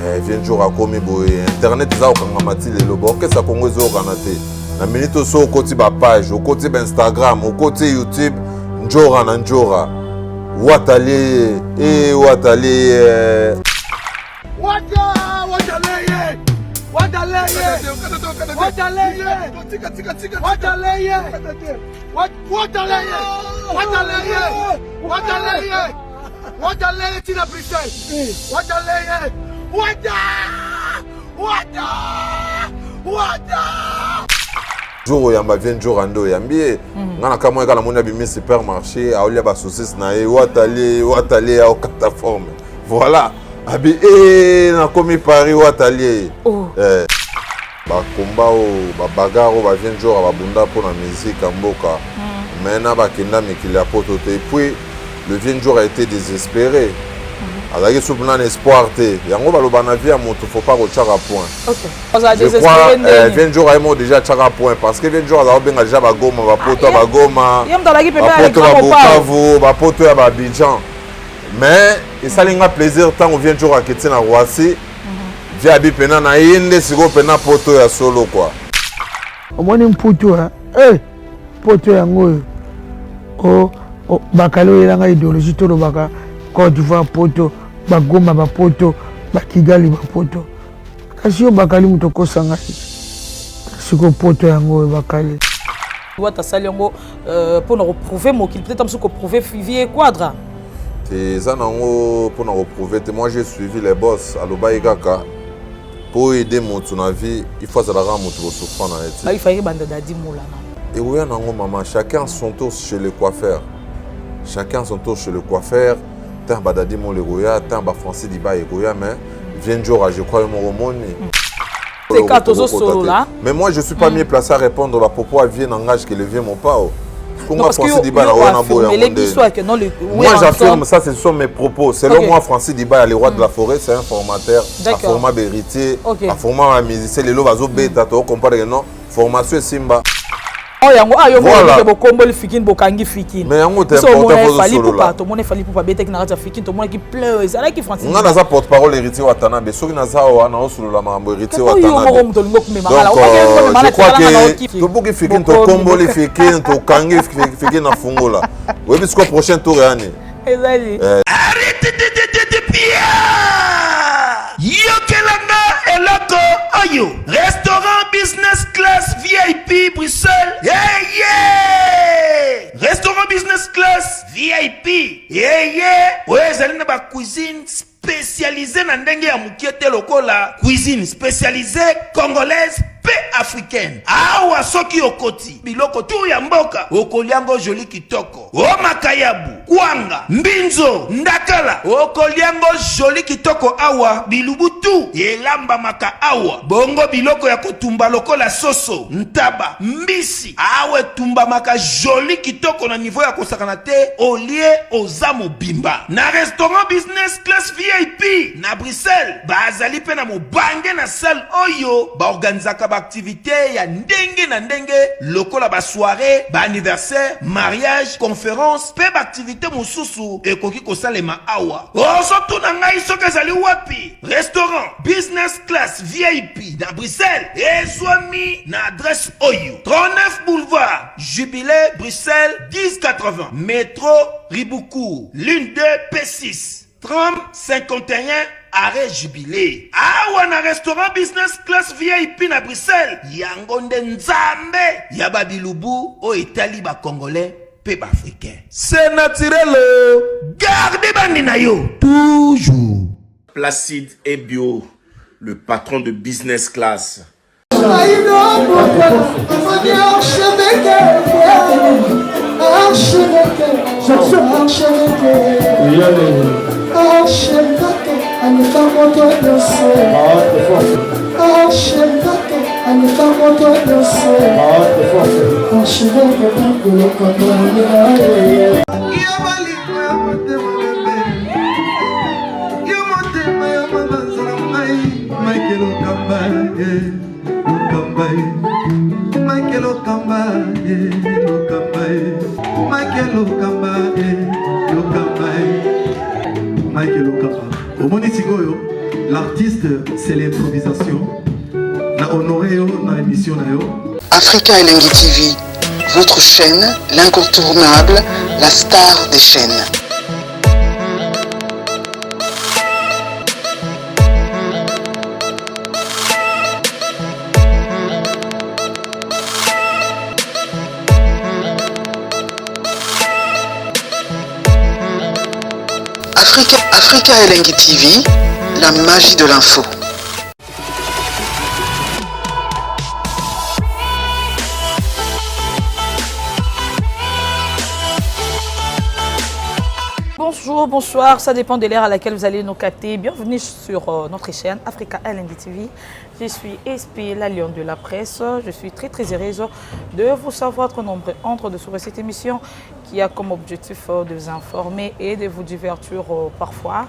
Vient jour à commis boy internet za okangamati lelo ba okesa kongo zo kanate na minute so côté ba page au côté Instagram au côté YouTube njora na njora watali tina Bruxelles. Jour yamba vient jour ando yambie ngana kama kala mona bimi supermarché a olia ba saucisse na e watali au cataforme voilà abi na komi Paris watali ba combat o ba bagaro ba vient jour ba bunda pour la musique mboka mais na ba kenda mikili ya poto te puis le vient jour a été désespéré. Alors, il y a un espoir. Il y a un vie à mon faut pas retirer à point. Je crois que 20 jours à déjà tiré à point parce que 20 jours à la déjà à Goma, à Poto, à Goma, à Poto, à Bukavu, à Poto, à Abidjan. Mais ça a plaisir tant on vient jour à Kétina Roissy. Via Bipena na inde sigo pena Poto ya solo quoi. Au moins un Poto Poto ya ngoyo. Oh bakalo yanga idéologie to baka Côte d'Ivoire Poto. Bagoma bapoto bakigali bapoto kasi yo bakali mutoko sanga siko poto yango bakali wata sali yango pour nous prouver mo qu'il peut-être que prouver vie quadra te zanango pour nous prouver moi j'ai suivi les boss à Lobaïgaka pour aider mon vie il faut ça la rendre mon souffrant dans il fallait bande dadi moula et oui nango maman chacun son tour chez le coiffeur tant badadi mon le goya tant ba français di ba goya mais vient jour je crois mon romoni c'est quand aux solo là mais moi je suis pas mieux placé à répondre à pourquoi vient engage que le vient mon pas comment français di ba na wana boya moi j'affirme ça ce sont mes propos selon moi français di ba le roi de la forêt c'est un formateur un format héritier un format musicien les lo bazo beta to comparer non formation simba yango ayo mo bokombo le fikin bokangi fikin mais yango te important solo là to mona fali pour beta ki na fikin to mona ki pleure ça là ki français ngana za porte parole héritier watana be soki na za wa na solo la mambo héritier watana donc je crois que to boki fikin to kombo le fikin to kangi fikin na fungola oui bisco prochain tour yani ezali arrête de pia yokelanga eloko ayo restaurant business class VIP Bruxelles restaurant business class VIP ouais zali na ba cuisine spécialisée na ndenge ya mukiete lokola cuisine spécialisée congolaise pe africaine awa soki okoti biloko tu ya mboka okoliango joli kitoko o makayabu kwanga mbinzo ndakala okoliango joli kitoko awa bilubutu elamba maka awa bongo biloko ya kotumba lokola soso ntaba mbisi awe tumba maka joli kitoko na niveau ya kosakana te olie ozamo bimba na restaurant business class VIP na Bruxelles bazali pe na mobange na salle oyo ba organizaka ba activité ya ndenge na ndenge lokola ba soirée ba anniversaire mariage conférence pe ba activité mususu ekoki kosalema awa oso tuna ngai soki ezali wapi restaurant business class VIP na Bruxelles ezwami na adresse oyo 39 boulevard Jubilé Bruxelles 1080 métro Riboucourt l'une 2 P6 30 51 arrêt Jubilé. Awa na restaurant business class VIP na Bruxelles. Yango nde nzambe ya babilubu o Italie ba congolais pe ba africain. C'est naturel. Gardez bandi na yo toujours. Placide et Bio, le patron de business class. l'artiste, c'est l'improvisation. Na honoré dans l'émission. Africa Elengi TV, votre chaîne, l'incontournable, la star des chaînes. Africa Elengi TV, la magie de l'info. Bonjour, bonsoir, ça dépend de l'ère à laquelle vous allez nous capter. Bienvenue sur notre chaîne Africa Elengi TV. Je suis SP, la Lion de la presse. Je suis très heureuse de vous savoir votre nombre entre sur cette émission qui a comme objectif de vous informer et de vous divertir parfois.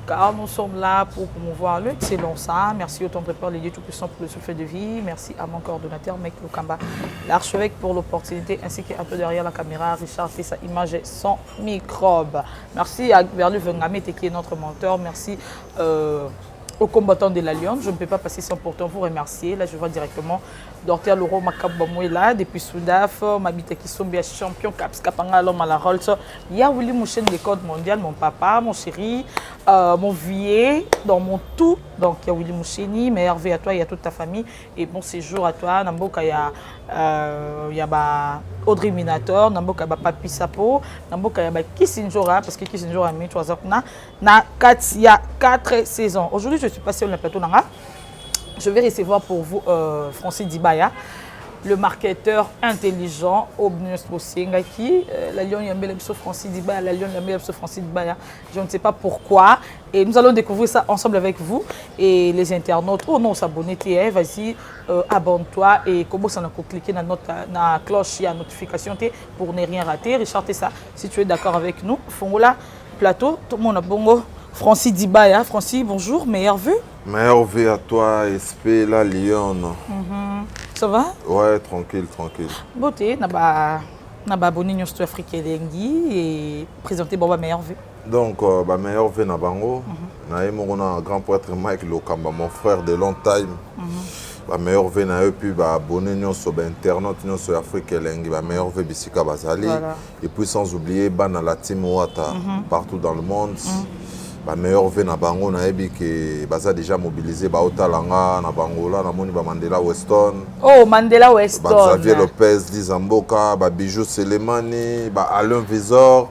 Car nous sommes là pour promouvoir l'excellence. Merci au Tendre Père, les dieux tout-puissants pour le souffle de vie. Merci à mon coordonnateur, Mec Lukamba, l'archevêque pour l'opportunité, ainsi qu'un peu derrière la caméra, Richard et sa image et son microbe. Merci à Berlu Vengamé, qui est notre mentor. Merci aux combattants de la Lyon. Je ne peux pas passer sans pourtant vous remercier. Là, je vois directement Dr. Laurent Makabamouela, depuis Soudaf, Mabita Kisombi, champion Caps Kapanga, l'homme à la Rolls. Il y a Willy Mouchen des codes mondial, mon papa, mon chéri, mon vieux, dans mon tout. Donc, il y a Willy Moucheni, mais Hervé à toi et à toute ta famille. Et bon séjour à toi. Namboka, il y a Audrey Minator, Namboka, il y a Papi Sapo, Namboka, il y a Kissinjora, parce que Kissinjora a mis 3 ans. Il y a 4 saisons. Aujourd'hui, je suis passé sur le plateau. Je vais recevoir pour vous Francis Dibaya, le marketeur intelligent, Obnius Bosingaki, la Lyon Yambele Francis Dibaya, la Lyon Yambele Francis Dibaya. Je ne sais pas pourquoi. Et nous allons découvrir ça ensemble avec vous et les internautes. Oh non, s'abonner, vas-y, abonne-toi et comment ça n'a cliquer dans la cloche à notification pour ne rien rater. Richard, ça, si tu es d'accord avec nous, Fongola, plateau, tout le monde a bongo. Francis Dibaya, Francis, bonjour, meilleur vœu. Meilleur vœu à toi, SP, la Lyon. Ça va? Ouais, tranquille, tranquille. Beauté, n'a abonné News to Africa Elengi et présenté Boba meilleur vœu. Donc, meilleur vœu na bango. Na un grand prêtre Mike Lokamba, mon frère de long time. Meilleur vœu na eux puis abonné News sur Internet, News sur Africa Elengi, meilleur vœu Bissika Bazali. Et puis sans oublier Bana la team Ouata partout dans le monde. Meilleur vœu na bango na ebi que baza déjà mobilisé ba Otalanga na Bangola na moni ba Mandela Weston. Oh Mandela Weston. Ba Xavier Lopez Dizamboka, ba Bijou Selemani, ba Alain Visor.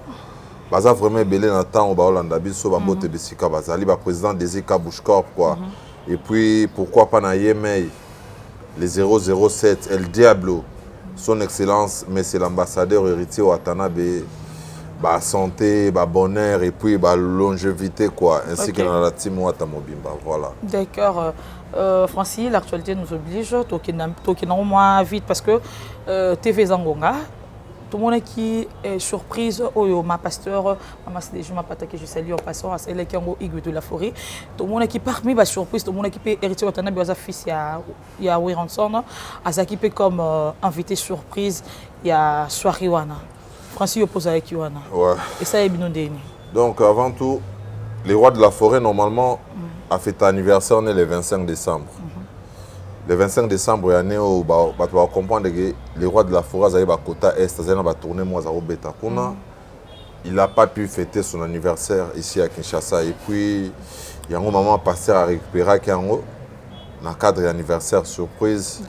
Baza vraiment belé na temps ba Olanda biso ba mbote bisika bazali ba président des Eka Bushcorp quoi. Et puis pourquoi pas na Yemei les 007 El Diablo, son excellence monsieur l'ambassadeur héritier Watanabe. Santé, bonheur et puis longévité quoi, ainsi que dans la team Ouata Mobimba, voilà. D'accord. Francis, l'actualité nous oblige, toki na moins vite parce que TV Zangonga, tout le monde qui est surprise, ma pasteur, je m'appelle que je salue en passant à celle qui est en Igwe de la forêt, tout le monde qui parmi la surprise, tout le monde qui peut hériter Watanabe à fils, il y a Wiranson, à sa qui peut comme invité surprise, il y a Soiriwana. Francis oppose avec Yohana. Ouais. Et ça est bien. Donc avant tout, les rois de la forêt normalement a fait anniversaire le 25 décembre. Le 25 décembre, il y a où tu vas comprendre que les rois de la forêt avaient quota est, ils ont tourné moi à Robeta. Il n'a pas pu fêter son anniversaire ici à Kinshasa et puis il y a un moment pasteur à récupérer qui dans le cadre d'anniversaire surprise.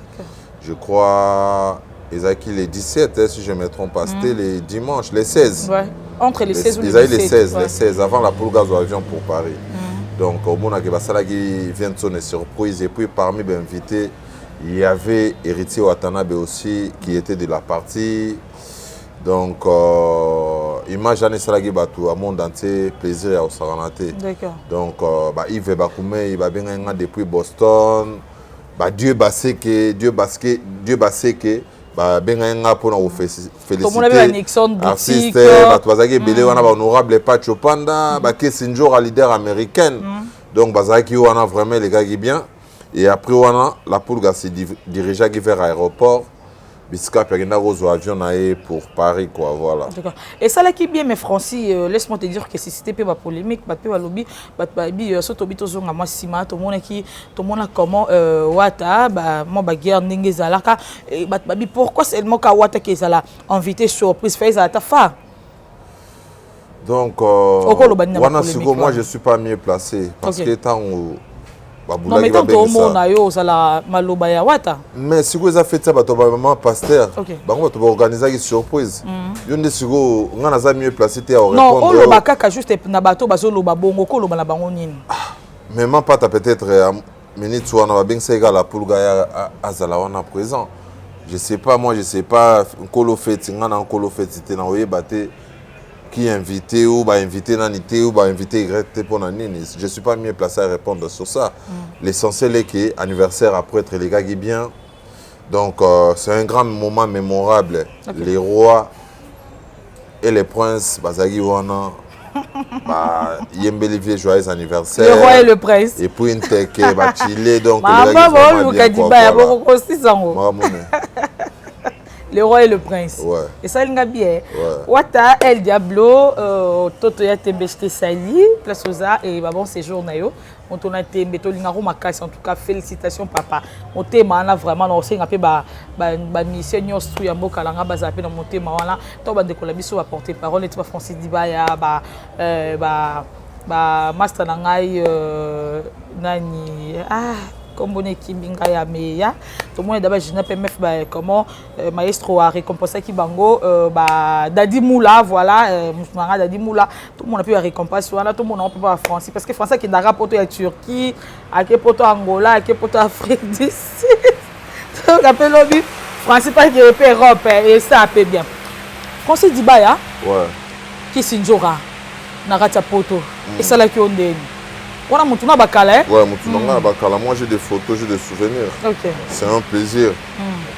Je crois les 17, si je ne me trompe pas, c'était les dimanches, les 16. Ouais. Entre les 16 ou les 17. Ils avaient les 16, les 16, avant la poule gaz au avion pour Paris. Donc, au moment où il vient de sonner surprise. Et puis, parmi les invités, il y avait Héritier Watanabe aussi, qui était de la partie. Donc, image Anne Salagi Batou, à monde entier, plaisir à Osaranate. D'accord. Donc, Yves Bakoumé, il va bien depuis Boston. Dieu Baseke, Dieu Baseke. Benga pour nous féliciter artiste bazaki belé wana honorable Pacho Panda Kissinjora leader américaine donc bazaki wana vraiment les gars qui bien et après wana la poule s'est dirigée vers l'aéroport bisika pekenda rozo avion naé pour Paris quoi voilà. D'accord. Et ça là qui bien mais Francis laisse-moi te dire que si c'était pas polémique ba pe ba lobby ba bi soto bito zonga moi sima to mona qui to mona comment wata ba mo ba guerre ndenge zalaka ba bi pourquoi seulement ka wata qui zala invité surprise fait à ta fa. Donc wana sigo moi je suis pas mieux placé parce que tant non mais tant au monde yo zala maloba ya wata mais sigo eza fait ça bato ba maman pasteur bango bato ba organiser une surprise yo nde sigo ngana za mieux placé te à répondre non on loba kaka juste na bato bazo loba bongo ko loba na bango nini mais même pas peut-être minute wana ba bengsa égala pulga ya azala wana présent je sais pas moi je sais pas nkolo fête ngana nkolo fête te na oyeba te qui invité ou bah invité nanité ou bah invité Y pour nanini. Je suis pas mieux placé à répondre sur ça. L'essentiel est que anniversaire après être les gars qui bien. Donc c'est un grand moment mémorable. Les rois et les princes bazagi wana bah yembelivier joyeux anniversaire. Le roi et le prince. Et puis une teke bah chiller donc maman bon bien quoi. Le roi et le prince. Ouais. Et ça, il y a bien. Ouais. Wata, El Diablo, Toto ya Tembeste Sali, Place Oza, et bon séjour nayo. On a été Betolingaro Makas, en tout cas, félicitations, papa. On t'aime vraiment, on sait que ba mission stru ya mboka langa bazape na monter mawana. To ba dekola biso ba porter parole et to Francis Dibaya ba master nangai nani comme on est qui binga ya meya tout le monde d'abord je n'appelle MF comment maestro a récompensé qui bango Dadi Moula voilà Dadi Moula tout le monde a pu récompenser voilà tout le monde a pu pas français parce que français qui n'a poto ya Turquie à que poto Angola à que poto Afrique du Sud donc appelle lobby français pas qui est Europe et ça peut bien français Dibaya ouais qui sinjora na rata poto et ça là qui on dit voilà, mon tournoi bakala. Ouais, mon tournoi bakala. Moi, j'ai des photos, j'ai des souvenirs. Ok. C'est un plaisir.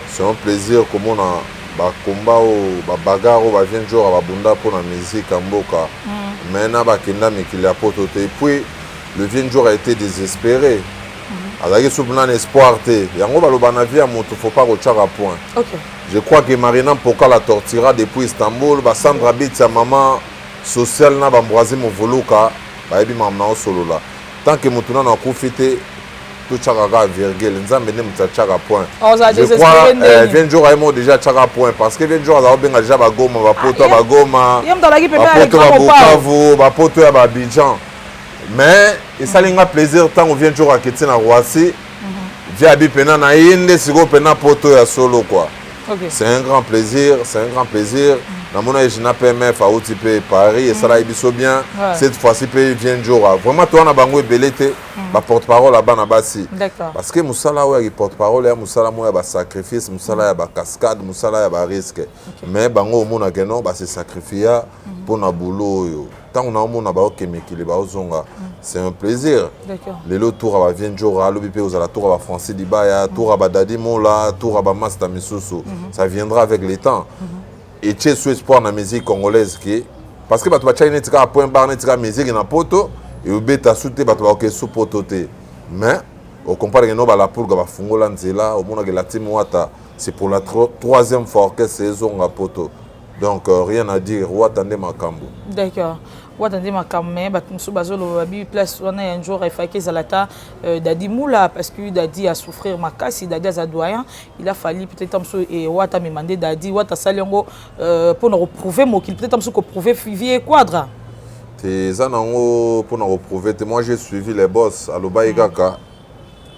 C'est un plaisir comme on a ba combat ou ba bagarre ou ba vient jour ba bunda pour la musique en boka. Maintenant, ba kenda mais qu'il a pototé. Puis le vient jour a été désespéré. Alors il y a un espoir té. Yango ba lo banavi a monto faut pas retirer à point. Ok. Je crois que Marina Poka la tortira depuis Istanbul. Ba Sandra Bit sa maman sociale na ba mboazi mon voluka. Ba ebi mamna au solo là. Tant que Moutuna n'a pas fait tout chaka virgule, nous avons mené chaka point. Je crois vient jour à déjà chaka point parce que vient jour à bien déjà ba goma ba poto ba goma. Ba poto ba Bukavu, ba poto ya ba Abidjan. Mais il s'alinga plaisir tant on vient jour à Kéti na Roissy. Via bi pena na yende sigo pena poto ya solo quoi. C'est un grand plaisir, c'est un grand plaisir. Namona je n'appelle MF à Outipé Paris et ça là il bien. Cette fois-ci il vient jour. Vraiment toi on a bango belete ba porte-parole là-bas na basi. D'accord. Parce que Moussala ouais porte-parole ya Moussala moi ba sacrifice, Moussala ya ba cascade, Moussala ya ba risque. Mais bango mona geno ba se sacrifier pour na boulot yo. Tant on a mona ba okemekile ba ozonga. C'est un plaisir. D'accord. Les lots tour à vient jour à l'OBP aux la tour à Francis Dibaya, tour à Dadi Mola, tour à Master Misusu. Ça viendra avec les temps. Et tu es sous espoir dans la musique congolaise qui parce que tu vas chercher un point barre de musique dans poto et au bêta souté tu vas sous poto mais au compare que nous la pour ga fungola nzela au monde que la team wata c'est pour la troisième fois que saison à poto donc rien à dire ou attendez makambo. D'accord. Watande makamé batumsu bazolo babi place wana un jour efaki zalata Dadi Moula parce que Dadi a souffrir makasi Dadi a doyen il a fallu peut-être amso et wata me demander Dadi wata saliongo pour nous reprouver mo qu'il peut-être amso ko prouver Fivier Quadra te zanango pour nous reprouver moi j'ai suivi les boss à Lobaïgaka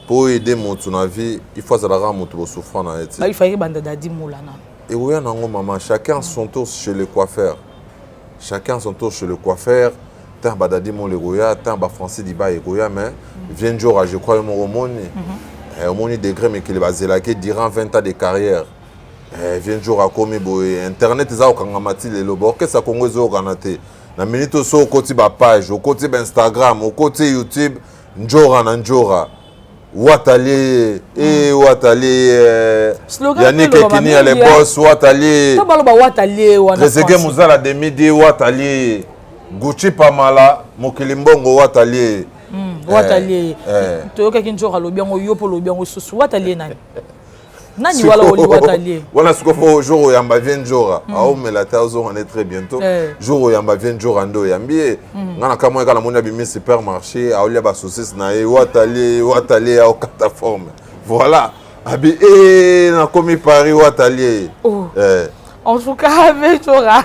pour aider mon vie il faut zalaka moto souffrant na eti il fallait banda Dadi Moula na et oui nango maman chacun son tour chez le coiffeur. Chacun son tour chez le coiffeur. Tant Badadi mon legoya, tant ba Francis Diba egoya mais vient jour je crois mon romoni. Romoni degré mais qu'il va zélaquer durant 20 ans de carrière. Vient jour à komi boy internet za okangamati le lobo que ça kongo zo kanate. Na minute so au côté ba page, au côté Instagram, au côté YouTube, njora na njora. Watali et Watali Yannick Ekini à les boss Watali Rezege Mouzala de midi Watali Gucci Pamala Mokilimbongo Watali Watali Toyoka Kinjora Lobiango Yopo Lobiango Susu Watali nani Nani wala oli watalier. Voilà ce qu'il faut jour où yamba vient jour. Ah mais la tazo on est très bientôt. Jour où yamba vient jour ando yambi. Ngana kama kala mona bimi supermarché, a oli ba saucisse na e watalier au cataforme. Voilà. Abi na komi Paris watalier. En tout cas Ventura.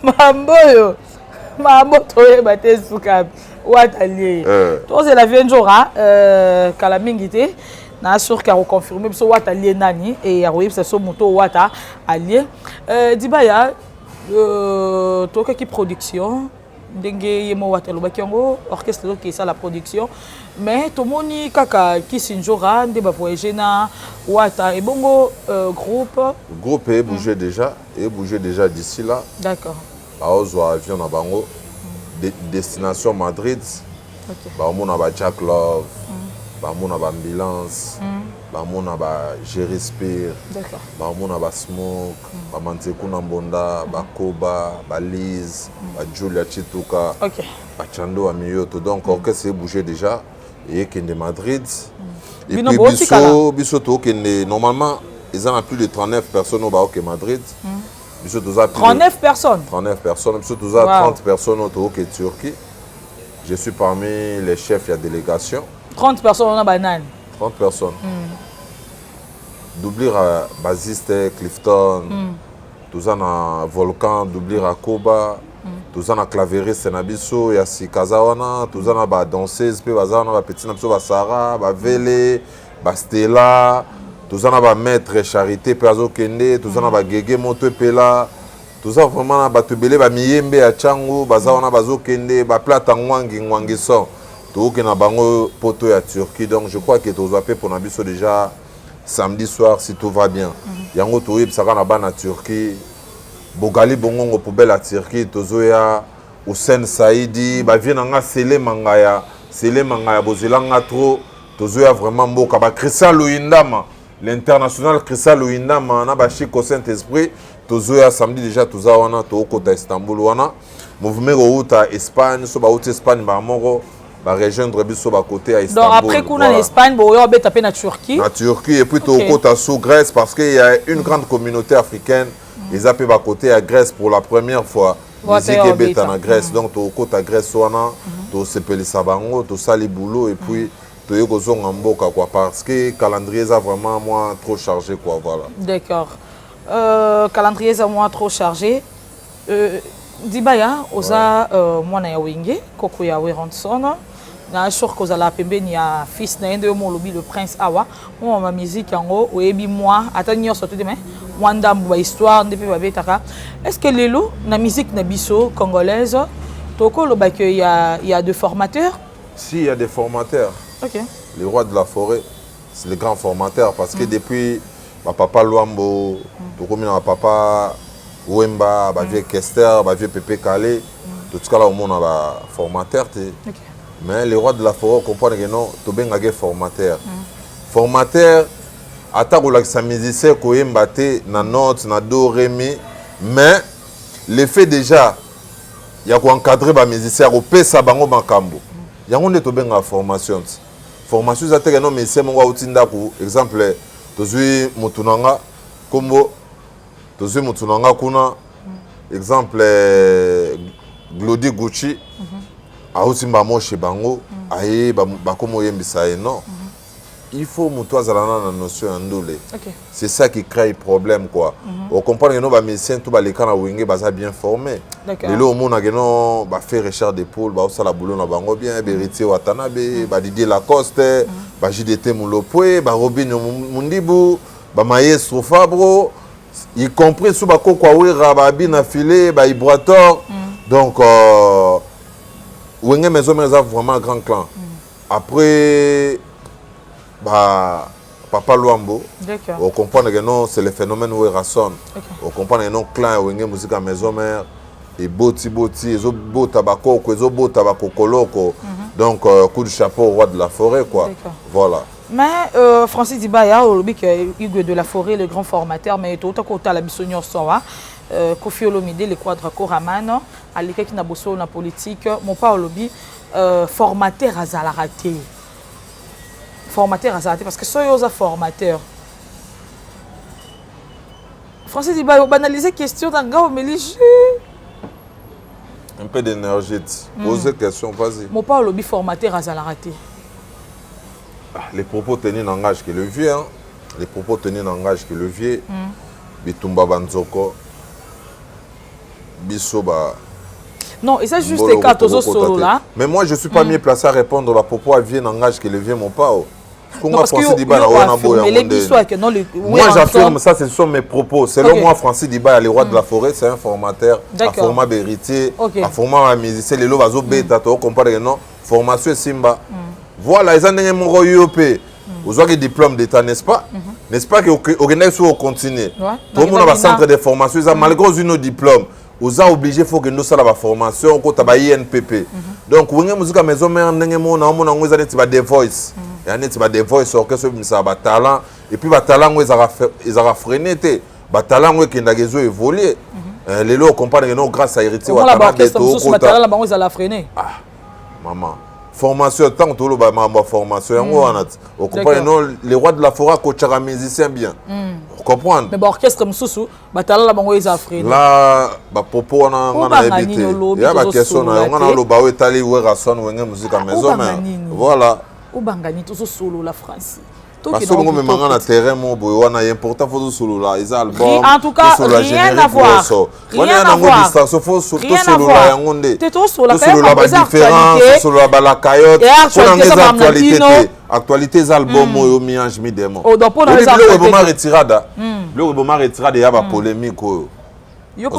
Mambo toye bate suka. Watalier. Toi c'est la Ventura kala mingité. Na sûr qu'à reconfirmer so watalier nani et ya royeb c'est so moto wata allié. Dibaya to qui production ndenge yemo watalo bakiango orchestre qui ça la production mais to moni kaka ki sinjora nde ba voyager na wata et bongo groupe est bougé déjà d'ici là. D'accord. Aozwa avion na bango. Destination Madrid. OK. Ba mona ba Jack Love. Ba mona ba ambulance. Ba mona ba Jerry Spear. D'accord. Ba mona ba Smoke, ba Manteku na Mbonda, ba Koba, ba Liz, ba Julia Chituka. OK. Ba Chando Amiyoto. Donc orchestre est bougé déjà et qui est de Madrid. Et Bino puis biso to qui normalement ils ont plus de 39 personnes au Baroque Madrid. 39 personnes. 39 personnes. Biso to 30 personnes au Turquie. Je suis parmi les chefs de la délégation. 30 personnes on a banane. 30 personnes. Doublir à bassiste Clifton, tous en Volcan, doublir à Koba, tous en clavériste Nabiso, et à Sikazawana, tous en danseuse, puis bazana, petit Nabiso, Basara, Vele, Bastella, tous en maître Charité, Peazo Kende, tous en Gege Moto Pela, tous en vraiment Batubele, Miyembe, à Chango, Bazawana, Bazo Kende, Plata Ngwangi son. Tout qui n'a pas poto à Turquie, donc je crois que tu as pour Nabiso déjà samedi soir si tout va bien. Yango Touib ça va na Turquie. Bogali Bongongo poubelle à Turquie, Tozoya, Hussein Saïdi, ba vient nga Sele Mangaya Bozilanga trop, Tozoya vraiment mboka ba Christian Luindama, l'international Christian Luindama na ba Chico Saint-Esprit, Tozoya samedi déjà Tozawana to kota Istanbul wana. Mouvement route Espagne, so ba route Espagne ba moro. Rejoindre biso ba côté à Istanbul. Donc après qu'on a en Espagne, on va taper en Turquie. En Turquie et puis au côté sous Grèce parce qu'il y a une grande communauté africaine. Ils appellent ba côté à Grèce pour la première fois. Musique et bête en Grèce. Donc au côté à Grèce wana, to sepeli sabango, to sali boulot et puis to yokozong mboka quoi parce que calendrier ça vraiment moi trop chargé quoi voilà. D'accord. Calendrier ça moi trop chargé. Dibaya oza mwana ya wenge koko ya Weronson. Na sûr que la pembeni ya fils na ende mo lobi le prince awa mo ma musique yango oyebi moi atani sorti demain wanda ba histoire depuis ba betaka est-ce que lelo na musique na biso congolaise toko loba que il y a de formateurs si il y a des formateurs. OK. Les rois de la forêt c'est les grands formateurs parce que depuis ma papa Luambo toko mina papa Wemba ba vieux Kester ba vieux Pépé Calé tout ce cas là au monde ba formateur té. OK. Mais les rois de la forêt comprennent que non, tu es un formateur. Formateur, attaque la musicien qui est battu na note, na do, ré, mi. Mais l'effet déjà, il y a encadrer les musiciens, il y a ça bango bankambo. Il y a une formation. Formation, c'est que non, mais c'est mon exemple, tu es mutunanga, kombo, tu es mutunanga kuna, exemple, Glody Gucci. Aoutimba moche bango aye bakomo yembisa non il faut mutoazalana na notion andole. C'est ça qui crée problème quoi. On comprend que nos ba musiciens tout ba les kana wenge baza bien formés. Les lo mona que non ba faire recherche d'épaule ba osala boulot na bango bien Beritier Watanabe ba Didier Lacoste ba JDT Mulopwe ba Robin Mundibu ba Maestro Fabro y compris sous ba kokwa wira ba bina filé ba Ibrator donc Wenge Maison a vraiment un grand clan. Après, Papa Luambo, on comprend que non, c'est le phénomène où il rassonne. On comprend que non, clan Wenge Musique à Maison Mère, et Boti, ils ont beau tabaco, ils ont beau tabaco coloko. Donc, coup de chapeau au roi de la forêt, quoi. Voilà. Mais Francis Dibaya, Hugues de la Forêt, le grand formateur, mais tout à côté la Bissonnion Soa. Kofi Olomide, le quadre Koraman, à l'équipe qui n'a bossé dans la politique, mon pas Olobi, formateur à Zalarate. formateur à ça parce que soyez aux formateur. Francis dit bah banaliser question dans gars mais un peu d'énergie. Posez question, vas-y. Mon pas lobby formateur à la raté. Les propos tenus n'engagent que le vieux. Hein. Les propos tenus n'engagent que le vieux. Bitumba Banzoko. Bisoba. Non, et ça juste les cas tous solo là. Mais moi je suis pas mieux placé à répondre à propos à vieux n'engage que le vieux mon pas. Non, parce que moi j'affirme ça, ce sont mes propos. Selon moi, Francis Diba, le roi de la forêt, c'est un formateur, un format héritier, un format musicien, les lots vaso bêta, tu comprends non? Formation Simba. Voilà, ils ont un mon UOP. Vous avez un diplôme d'État, n'est-ce pas? N'est-ce pas que vous continuez? Tout le monde a un centre de formation, malgré nos diplômes. Vous avez obligé, il faut que nous soyons la formation, qu'on ait INPP. Donc, vous avez musique à maison, mais vous avez des voice. Il y a des voice orchestre, ça a talent. Et puis, le talent, ils ont freiné. Le talent, ils ont évolué. Les lots, on comprend que grâce à héritier, on a freiné. Ah, maman. Formation, tant que tu as formation, on comprend que les rois de la forêt, coachent un musicien bien. Comprendre. Mais l'orchestre comme Soussou, batala la bango ils africains. Là, ba popo on a évité. Il y a des questions on a le baou étalé ou rason ou musique à maison mais voilà. Ou bangani tout solo la France. Parce que nous même on a terrain mon boy on a important faut solo là ils album. En tout cas rien à voir. Rien à voir. Faut solo là yangonde. T'es tout solo là quand même différent solo là la caillotte. Actualité des albums au miange mi démon. Oh donc pour les albums retirada. Le reboma retirada il y a pas polémique. Yo pas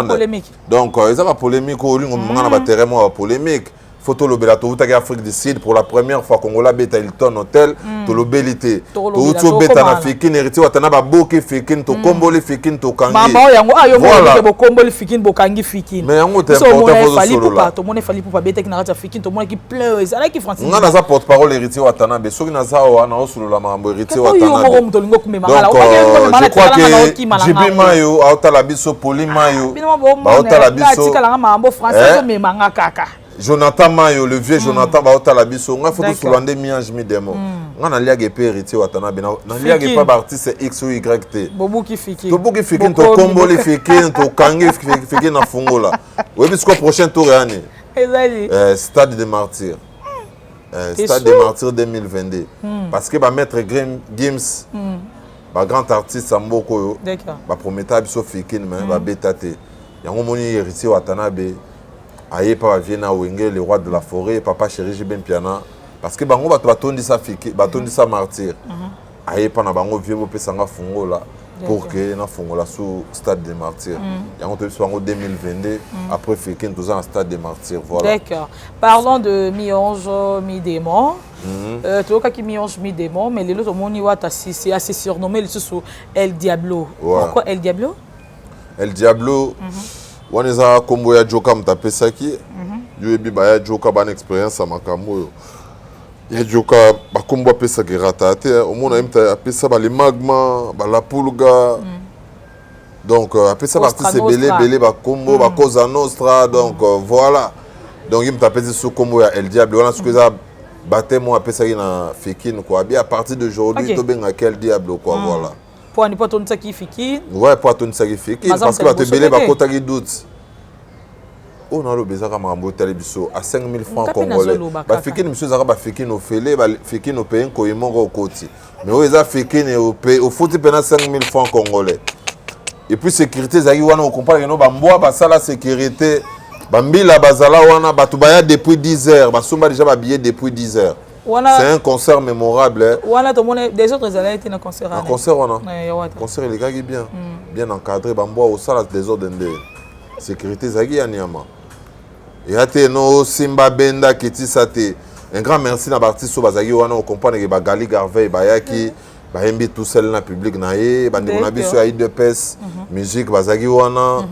polémique. Donc il y a pas polémique au lingo mangana ba terrain mo polémique. Photo le belato ou ta Afrique du Sud pour la première fois Congola beta Hilton Hotel to lo belité. To to beta na fikin héritier watana ba boki fikin to komboli fikin to kangi. Mama yango ayo mo bo komboli fikin bo kangi fikin. Mais yango te important pour solo là. To mone fali pour beta ki na rata fikin to mone ki pleure. Ça là qui Francis. Ngana za porte-parole héritier watana be soki na za wa na solo la mambo héritier watana. Donc je crois que Jibi Mayo aotala biso Poli Mayo. Ba aotala biso. Tika la mambo français me manga kaka. Jonathan Mayo, le vieux Jonathan Baota Labiso, on a fait tout sur l'un des mianges mi démon. On a lié avec héritier Watanabe, on a lié avec pas artiste X ou Y. Bobo qui fikin. To boki fikin, to combo les fikin, to kangi fikin na fungo là. Oui, puisqu'au prochain tour est Stade des Martyrs. Stade des Martyrs 2022. Parce que maître Gims, grand artiste Samboko, va promettre Abiso fikin, mais va bétater. Yango moni héritier Watanabe. Aïe papa Viena Wenge, le roi de la forêt, papa chéri Jibin Piana. Parce que bango batondi sa fiki, batondi sa martyr. Aïe pas na bango vieux mo pesanga fungo là pour que na fungo là sous stade des martyrs. Yango te bango 2022 après fikin tous en stade des martyrs voilà. D'accord. Parlons de mi-ange mi-démon. Tu vois qui mi-ange mi-démon mais les autres moni wata c'est assez surnommé le sous El Diablo. Pourquoi El Diablo? El Diablo Waneza kombo ya joka mtapesaki yoyebi ba ya joka ban expérience à makambo yo ya joka ba kombo pesa ki ratate omona imta apesa ba le magma ba la pulga donc apesa ba artiste belé ba kombo ba Cosa Nostra donc voilà donc imta pesa sous kombo ya El Diable wana ce que ça battement apesa ki na fikin quoi bien à partir d'aujourd'hui to benga quel diable quoi voilà. Pour ne pas tourner ça qui fikin. Ouais, pour tourner ça qui fikin. Parce que tu belé, bah, quand tu doute. On a le besoin de m'emboîter télévision à 5 000 francs congolais. Bah, fikin, monsieur Zara, bah, fikin au félé, bah, fikin au pays, qu'on y mange au côté. Mais où est-ce fikin et au pays, au foot, il paye 5 000 francs congolais. Et puis, sécurité, Zagi, on comprend que nous, bah, moi, bah, ça, la sécurité, bah, mbila, bah, zala, on bah, tu baya depuis 10 heures, bah, somba déjà, bah, billet depuis 10 heures. C'est un concert mémorable. Des autres années étaient dans concert. Un concert, on a. Concert, il est bien. Bien encadré. Bamboa au salle des ordres de sécurité. Zagi Anyama. Et à no Simba Benda Kiti Sate. Un grand merci à l'artiste Bazagi. On comprend que Gali Garvey, Bayaki, Bayembi tout seul dans le public. Bandebonabi sur Aïd de Pes. Musique Bazagi Wana.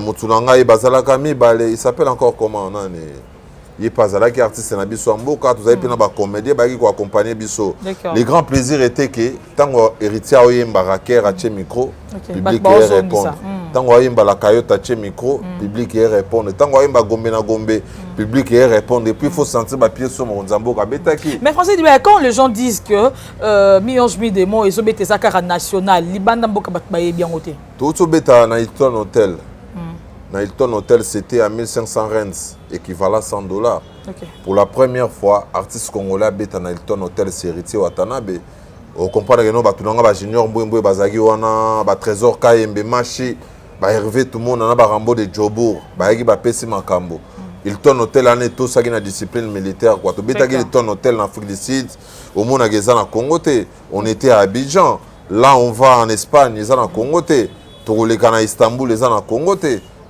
Moutulanga et Bazalakami. Il s'appelle encore comment? Il pas là qui artiste na biso amboka tous avez pena ba comédien ba qui ko accompagner biso. Le grand plaisir était que tant héritier oyemba raker ache micro public répondre. Tango ayimba la Kayota tche micro, public y répondre. Tango ayimba gombe na gombe, public y répondre. Et puis il faut sentir ma pied sur mon zambo kabetaki. Mais Francis, quand les gens disent que Mionge Midemo et Zobete Zakara national, Libanda Mboka Batbaye bien ôté. Tout ce bêta na Hilton Hotel. Na Hilton Hotel, c'était à 1500 rands, équivalent à 100 $. Okay. Pour la première fois, artiste congolais bêta na Hilton Hotel, c'est Héritier Watanabe. On comprend que nous, ba junior Mbouemboue, Bazagi Wana, ba Trésor Kayembe, Machi, ba Hervé, tout le monde, on a ba Rambo de Djobour, ba Egi ba Pessi Makambo. Hilton Hotel, on est tous ça qui na discipline militaire. Quoi. Tu bêta Hilton Hotel en Afrique du Sud, au monde à Gezan Congo. On était à Abidjan. Là, on va en Espagne, ils sont en Congo. Tous les à Istanbul, ils sont en Congo.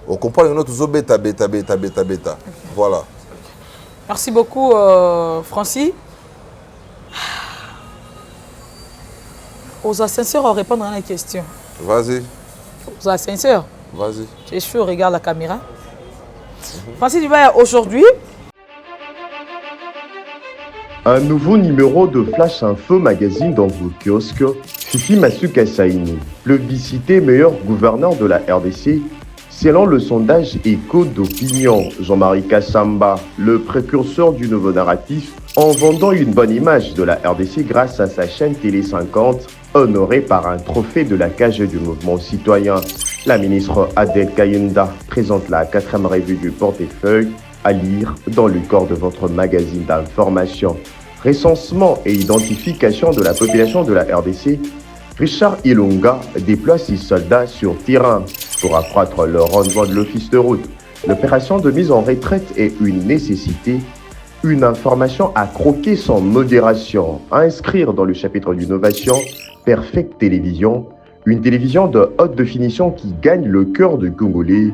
On comprend que nous, tous bêta. Voilà. Merci beaucoup, Francis. Aux ascenseurs, on répondre à la question. Vas-y. Aux ascenseurs. Vas-y. Tu es sûr, regarde la caméra. Francis Dubaï, aujourd'hui. Un nouveau numéro de Flash Info Magazine dans vos kiosques. Fifi Masuka Saini, plébiscité meilleur gouverneur de la RDC. Selon le sondage Écho d'opinion, Jean-Marie Kassamba, le précurseur du nouveau narratif, en vendant une bonne image de la RDC grâce à sa chaîne Télé 50, honorée par un trophée de la cage du mouvement citoyen. La ministre Adel Kayunda présente la 4e revue du portefeuille à lire dans le corps de votre magazine d'information. Recensement et identification de la population de la RDC, Richard Ilunga déploie 6 soldats sur terrain pour accroître le rendement de l'office de route. L'opération de mise en retraite est une nécessité, une information à croquer sans modération, à inscrire dans le chapitre d'innovation, Perfect Télévision, une télévision de haute définition qui gagne le cœur de Congolais.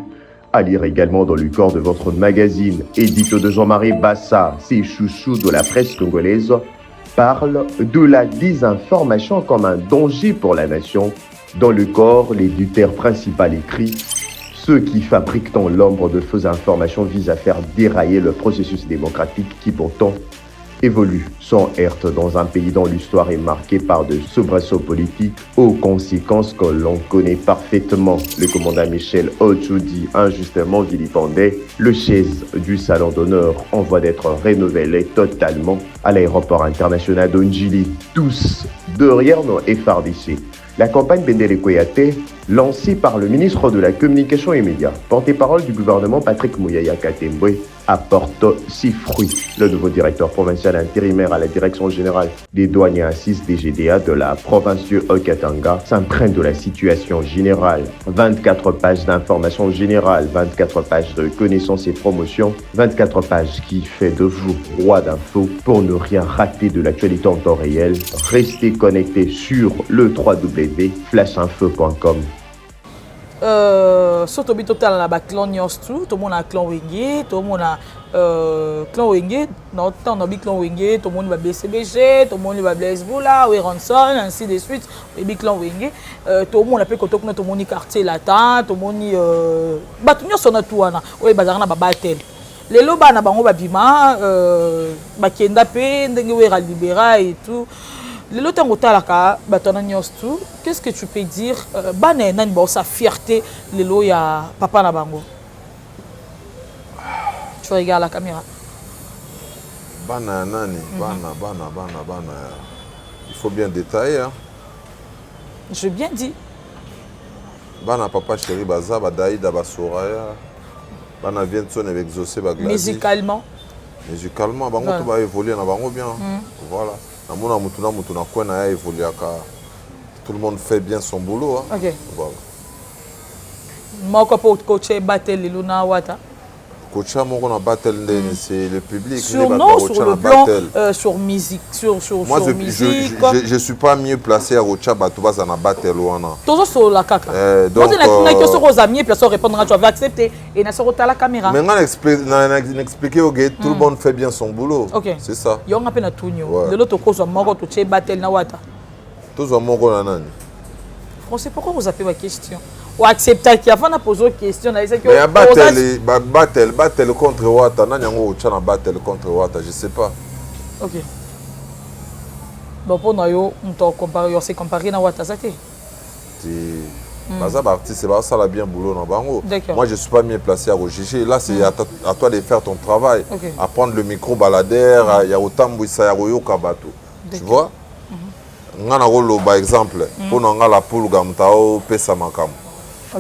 À lire également dans le corps de votre magazine, édito de Jean-Marie Bassa, ses chouchous de la presse congolaise, parle de la désinformation comme un danger pour la nation. Dans le corps, l'éditeur principal écrit « Ceux qui fabriquent dans l'ombre de fausses informations visent à faire dérailler le processus démocratique qui pourtant évolue sans heurte dans un pays dont l'histoire est marquée par de soubresauts politiques aux conséquences que l'on connaît parfaitement. Le commandant Michel Ochoudi, injustement vilipendé, le chaise du salon d'honneur en voie d'être rénové totalement à l'aéroport international d'Ondjili. Tous derrière nos FRDC. La campagne Bendele Koyate, lancée par le ministre de la Communication et Médias, porte-parole du gouvernement Patrick Mouyaya Katembwe, apporte ses fruits. Le nouveau directeur provincial intérimaire à la direction générale des douanes et assises des GDA de la province du Haut-Katanga s'imprègne de la situation générale. 24 pages d'informations générales, 24 pages de connaissances et promotions, 24 pages qui fait de vous roi d'infos pour ne rien rater de l'actualité en temps réel. Restez connectés sur le www.flashinfo.com. Surtout total na ba clan nyostu tout le monde a clan Wenge, tout le monde a clan Wenge, non tant bi clan Wenge, tout le monde va BCBG, tout le monde va Blaise Boula, Ranson, ainsi de suite, bi clan Wenge, tout le monde appelle koto tout le monde quartier latin, tout le monde batu nyonso na tout wana, oye bazana ba batel. Lelo bana bango ba bima ba kenda pe ndenge wera libéra et tout. Lelo tango talaka batona nyostu, qu'est-ce que tu peux dire bana nani ba sa fierté lelo ya papa na bango? Tu regardes la caméra. Bana nani, bana. Il faut bien détailler hein. J'ai bien dit. Bana papa chéri baza ba Daïda ba Soraya. Bana vient son avec Exaucé ba Gladys. Musicalement bango to ba évoluer na bango bien. Voilà. Tout le monde fait bien son boulot. Hein. Ok. Voilà. Moi, pour coacher battle Luna Wata. Coacher c'est le public. Sur non, sur le plan, sur musique, sur moi, musique. Je suis pas mieux placé à Rocha Batouba dans la battle. Toujours sur la caca. Donc, sur aux amis, personne répondra, tu vas accepter et n'a sur la caméra. Maintenant, expliquer au gars, tout le monde fait bien son boulot. Ok. C'est ça. Il y a un appel à tout. De l'autre côté, moi, tu battle na Wata. Tous les gens Français, pourquoi vous appelez ma question? Ou accepter qu'il y a pas posé une question. Mais il y a battle contre Wata. Non, battle contre Wata, je sais pas. Ok. Donc pour nous, on s'est comparé à Wata, ça t'est? Baza artiste c'est ça la bien boulot dans bango. Moi je suis pas mieux placé à rechercher. Là c'est à toi de faire ton travail. À prendre le micro baladère, il y a autant bouissa ya royoka bato. Tu vois? Ngana rolo par exemple, pour nga la poule gamtao pesa makam.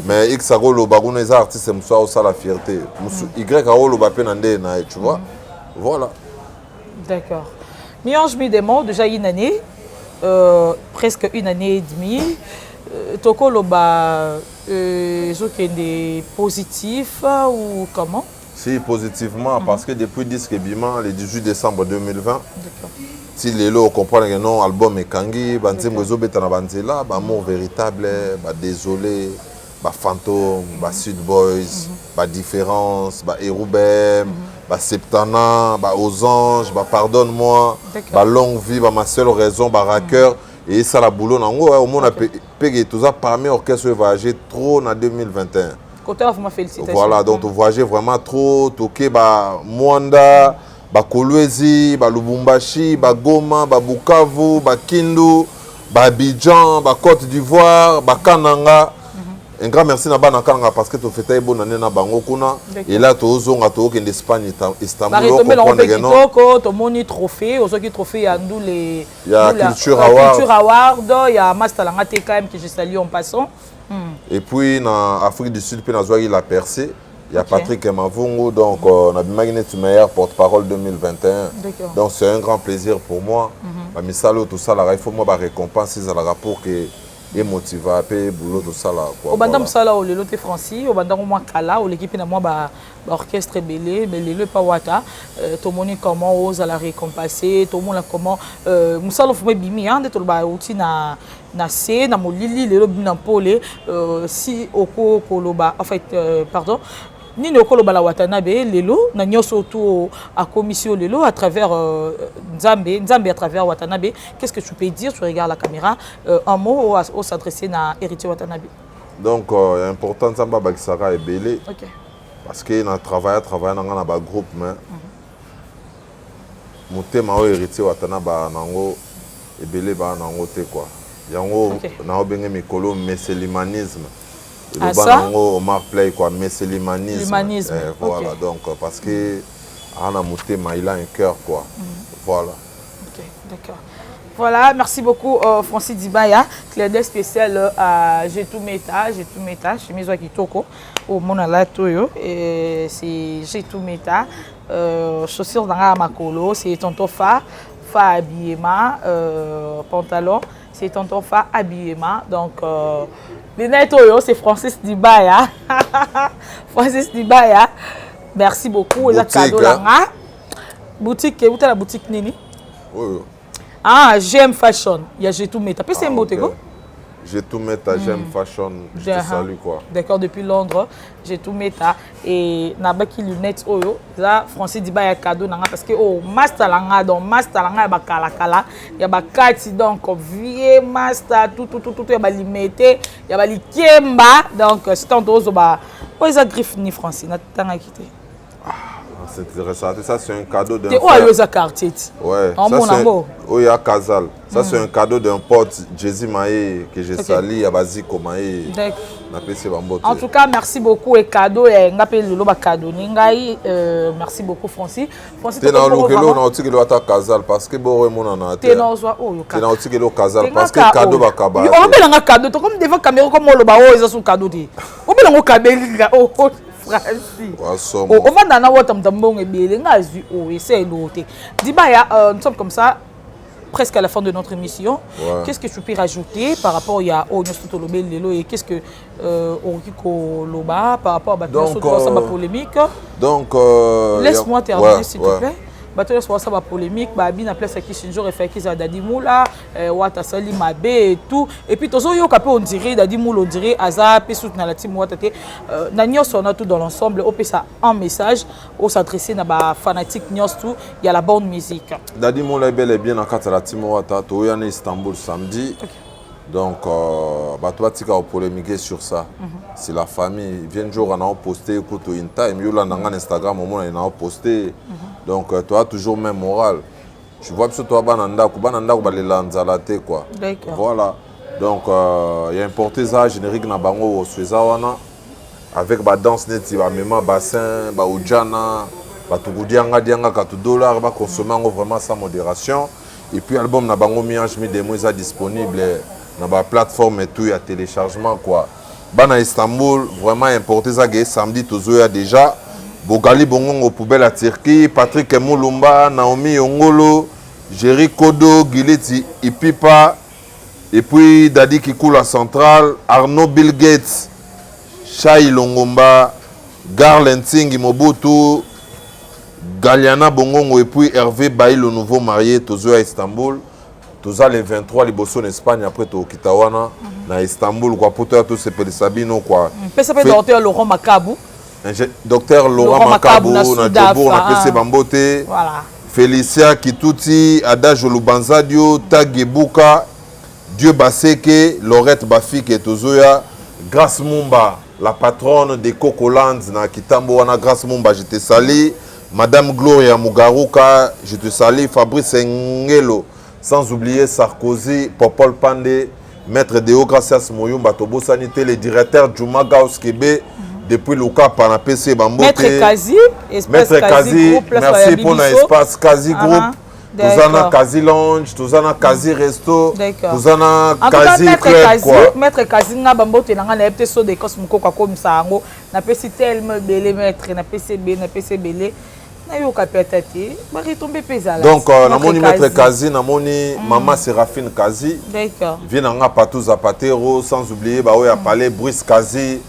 Mais X rolo baguna les artistes c'est ça la fierté. Y rolo ba penande na, tu vois? Voilà. D'accord. Miange Midemo, déjà une année, presque une année et demie. Toko Loba, est positif ou comment? Si, positivement, parce que depuis Disque Bima, le 18 décembre 2020, si les lots comprennent que non, album est Kangi, Bantim Rezobetana Banzela, Amour véritable, Désolé, Fantôme, Sud Boys, Différence, Héroubem, Septana, Aux Anges, Pardonne-moi, Longue Vie, Ma Seule Raison, Racker. Et ça, la boulot, au monde a payé tout ça parmi orchestre voyager trop en 2021. Voilà, donc on voyageait vraiment trop. Toké, Mwanda, Kolwezi, Lubumbashi, Goma, Bukavu, Kindu, Abidjan, Côte d'Ivoire, Kananga. Un grand merci à Kananga parce que tu fais une bonne année à Bangokuna. Et là, tu as en Espagne, Istanbul. Tu as trophée, il y a Culture Award, il y a Mastalanga TKM que je salue en passant. Et puis, en Afrique du Sud, il a percé. Il y a Patrick Mavungo, donc on a Magnet meilleur porte-parole 2021. Donc c'est un grand plaisir pour moi. Mais tout ça, il faut moi récompense à la rapport que et motivé à payer boulot tout ça là quoi. Au bandam ça là au lelo te Francis, au bandam moi kala, au l'équipe na moi orchestre belé, mais lelo pas wata. Tout monde comment ose à la récompenser, tout monde comment musalo fumé bimi hein de tout ba outi na C na molili lelo bina polé si oko koloba en fait pardon ni ne okolo bala watanabe lelo na nyoso tout à commission lelo à travers Nzambe à travers Watanabe. Qu'est-ce que tu peux dire? Tu regardes la caméra, un mot au s'adresser à héritier Watanabe. Donc important Nzamba Bakisara est belé. Parce que na travaille dans un groupe mais motema o héritier Watanabe nango est belé ba nango te quoi. Yango na obenge mikolo meselimanisme. Le banango Omar Play quoi, mais c'est l'humanisme. Voilà, donc parce que Anna Moutema il a un cœur quoi. Voilà. Ok, d'accord. Voilà, merci beaucoup Francis Dibaya. Clin d'œil spécial à Jetou Meta, chez Mizo Kitoko au Monala Toyo et c'est Jetou Meta. Chaussures dans la makolo, c'est tonton Fa habillement, pantalon, c'est tonton Fa habillement. Donc c'est Francis Dibaya. Francis Dibaya. Merci beaucoup. Boutique, cadeau boutique, où est la boutique Nini? Oui. Ah, j'aime fashion. Il y a Jetou Meta. C'est un beauté quoi? Jetou Meta, j'aime fashion. Je te salue quoi. D'accord, depuis Londres, Jetou Meta et Nabaki lunettes oyo. Là, Francis Dibaya cadeau parce que oh master langa donc master langa ya bakala kala, ya bakati donc vieux master tout ya ba limité, ya ba likemba donc c'est un dozo ba oza griffe ni Francis na tanga quitté. C'est intéressant. Ça, c'est un cadeau d'un quartier. Ouais. Oui, à Kazal. Ça, c'est un cadeau d'un pote, Jésus Maé, que j'ai sali à Baziko Maé. En tout cas, merci beaucoup. Et cadeau, cadeau. Merci beaucoup, Francis. Francis, tu as Kazal parce que parce que cadeau va cadeau. On a cadeau. Comme devant caméra, comme on le cadeau. On a cadeau. On va dans notre tambon et bien, nous sommes comme ça, presque à la fin de notre émission. Qu'est-ce que tu peux rajouter par rapport à Lelo et qu'est-ce que Oriko Loba par rapport à la polémique? Donc, laisse-moi terminer s'il te plaît. Bateau soit ça va polémique, na place qui Shinjo refait qu'ils a Dadi Moula, Wata Sali Mabe et tout. Et puis tozo yo kapé on dirait Dadi Moula on dirait Aza pe soutenir la team Wata te. Na nyos on a tout dans l'ensemble, on peut ça un message, on s'adresser na ba fanatique nyos tout, il y a la bonne musique. Dadi Moula est bel et bien en carte la team Wata, to y en Istanbul samedi. Donc bateau tika au polémiquer sur ça. C'est la famille, vient jour on a posté écoute in time, yo là dans Instagram au moment on a posté. Donc, tu as toujours même moral. Tu vois, que toi, bananda, quoi. Voilà. Donc il y a importé ça générique na bango Suezawana avec ba danse neti ba mema bassin ba ujana ba tukudianga dianga ka $2 ba consommer vraiment sans modération et puis album na bango miange mi demo est disponible na ba plateforme et tout ya téléchargement quoi. Bana Istanbul vraiment importé ça samedi tozoya déjà Bogali Bongongo poubelle à Turquie, Patrick Moulumba, Naomi Ongolo, Jerry Kodo, Gileti Ipipa, et puis Dadi Kikoula Central, Arnaud Bill Gates, Shai Longomba, Garlenting Mobutu, Galiana Bongongo, et puis Hervé Bailly, le nouveau marié, Tozo à Istanbul. Toza les 23, les bossons en Espagne, après to Kitawana, na Istanbul, quoi, pour toi, tout c'est pour les Sabino, quoi. PCP docteur Laurent Macabou. Docteur Laurent Macabou, na Jobour, na PC Bambote. Voilà. Félicia Kitouti, Ada Jolubanzadio, Tagebuka, Dieu Baseke, Laurette Bafik et Tozoya, Grace Mumba, la patronne des Cocolands, na Kitambo, wana Grace Mumba, je te salue. Madame Gloria Mugaruka, je te salue. Fabrice Ngelo, sans oublier Sarkozy, Popol Pandé, Maître Deo Gracias Moyumba, Tobo Sanité, le directeur Djouma Gaos Kebe, depuis le cas par la PC Bambote. Maître Kazi, Maître Kazi, merci pour l'espace Kazi Group. Tozana Kazi Lounge, Tozana Kazi Resto, Tozana Kazi Club quoi. Maître Kazi nga Bambote nanga na epte so de kosmoko kwa komisa ngo na pesi tellement belé maître na PC belé. Donc, namoni Maître Kazi, namoni Maman Séraphine Kazi. D'accord. Viens Patou Zapatero, sans oublier, bah oui, à parler Brice Kazi,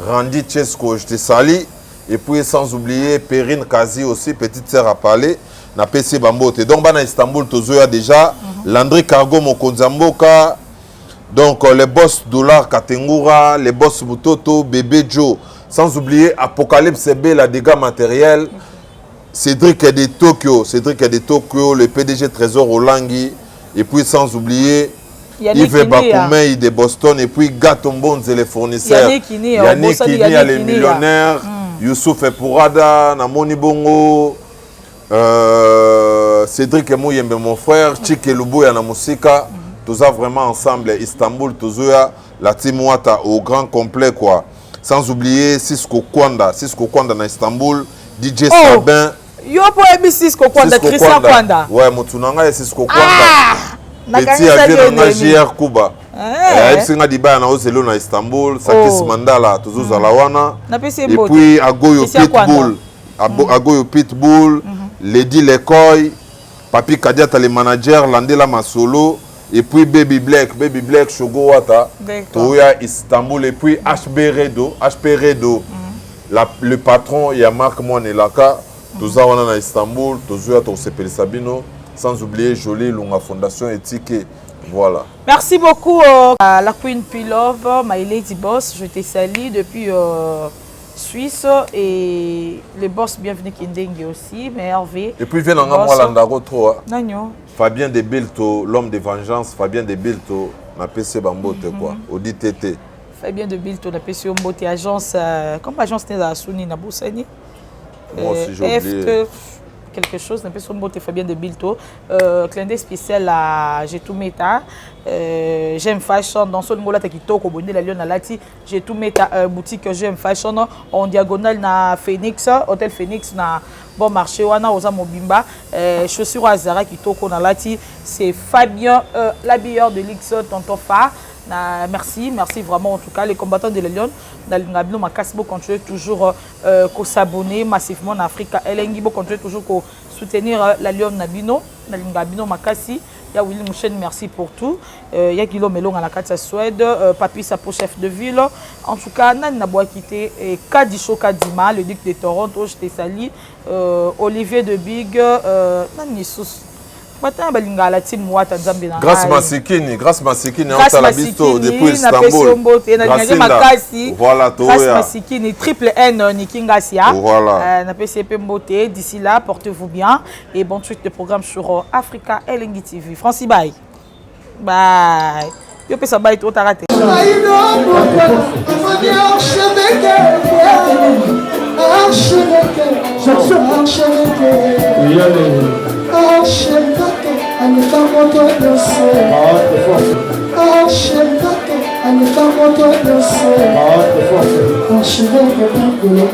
Randy Chesco, je te salue. Et puis, sans oublier Perrine Kazi aussi, petite sœur à parler, na PC Bambote. Donc, bah, na Istanbul, Tozoya déjà, Landry Cargo Mokonzamboka, donc les boss Dollar Katengura, les boss Mutoto, Bébé Joe, sans oublier Apocalypse B, la dégâts matériels. Cédric est de Tokyo, le PDG Trésor Olangi, et puis sans oublier Yves Bakoumei de Boston, et puis Gatombonze les fournisseurs, Yannick Kini, les millionnaires, Youssouf Epourada, Namoni Bongo, Cédric Emouyembe mon frère, Chike Lubuya na Musika, tout ça vraiment ensemble, Istanbul, Tozoya, la Timouata au grand complet quoi. Sans oublier Cisco Kwanda na Istanbul, DJ Sabin. Yo po ebi Cisco Kwanda, Christian Kwanda. Ouais, Motunanga et Cisco Kwanda. Petit avion na JR Kuba. Singa diba na ozelo na Istanbul, Sakis Mandala, toujours Zalawana. Et puis Agoyo Pitbull, Agoyo Pitbull, Lady Lekoy, Papi Kadiata le manager, Landela Masolo. Et puis Baby Black Shogo Wata, Toya Istanbul. Et puis HP Redo. Le patron, il y a Marc Moanelaka, tous on à Istanbul, tous à Tosepel Sabino, sans oublier Jolie Lunga Fondation et Ticket. Voilà. Merci beaucoup à la Queen Pilove, My Lady Boss. Je te salue depuis Suisse et le boss bienvenue Kindengue aussi, mais Hervé. Et puis vient en Landaro trop. Non. Fabien de Bilto, l'homme de vengeance, Fabien de Bilto, na PC Bambote quoi, Audi TT. Fabien de Bilto, na PC Bambote, agence, comme agence n'est à Souni, na Boussani. Moi aussi j'ai oublié. Quelque chose, na PC Bambote, Fabien de Bilto. Clin d'œil spécial à Jetumeta. J'aime fashion dans son ngola Kitoko, Bonne la Lyon à Lati. Jetumeta boutique J'aime fashion en diagonale na Phoenix, hôtel Phoenix na bon marché wana oza mobimba chaussures Azara Kitoko na Lati. C'est Fabien l'habilleur de Lix Tonton Fa. Merci vraiment en tout cas les combattants de la Lyon Nalingabino Makasibo continuer toujours s'abonner massivement en Afrique. Elengibo continuer toujours soutenir la Lyon Nabino Nalingabino Makasi. Ya Willy Mouchen, merci pour tout. Ya Guilo Melong à la Katia Suède, Papi Sapo chef de ville. En tout cas, Nan Naboua quitté et Kadisho Kadima, le duc de Toronto, je te salue. Olivier de Big, Nan Nissus. Grâce Masikini, on t'a visto depuis Istanbul. Voilà, Grâce Masikini, triple N Nikingasia. Voilà. D'ici là, portez-vous bien et bon truc de programme sur Africa LNG TV. Francis, bye. Bye. Yo peux ça bye tout t'as raté. Archevêque, Oh, chérie, allez pas moto de sel. Oh, chérie, allez pas moto de sel. Oh, chérie, de l'eau.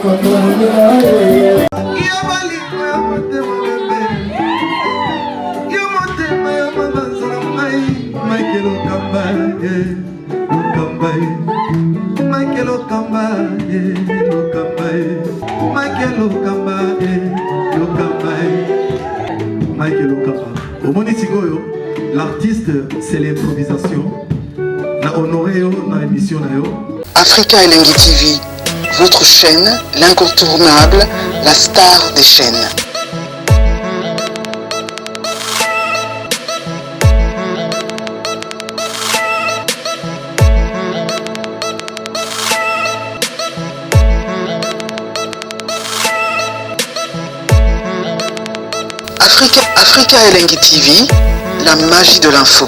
Michael Okamba, au Monitigoyo, l'artiste c'est l'improvisation. Na honoré na émission na yo. Africa Elengi TV, votre chaîne, l'incontournable, la star des chaînes. Africa Elengi TV, la magie de l'info.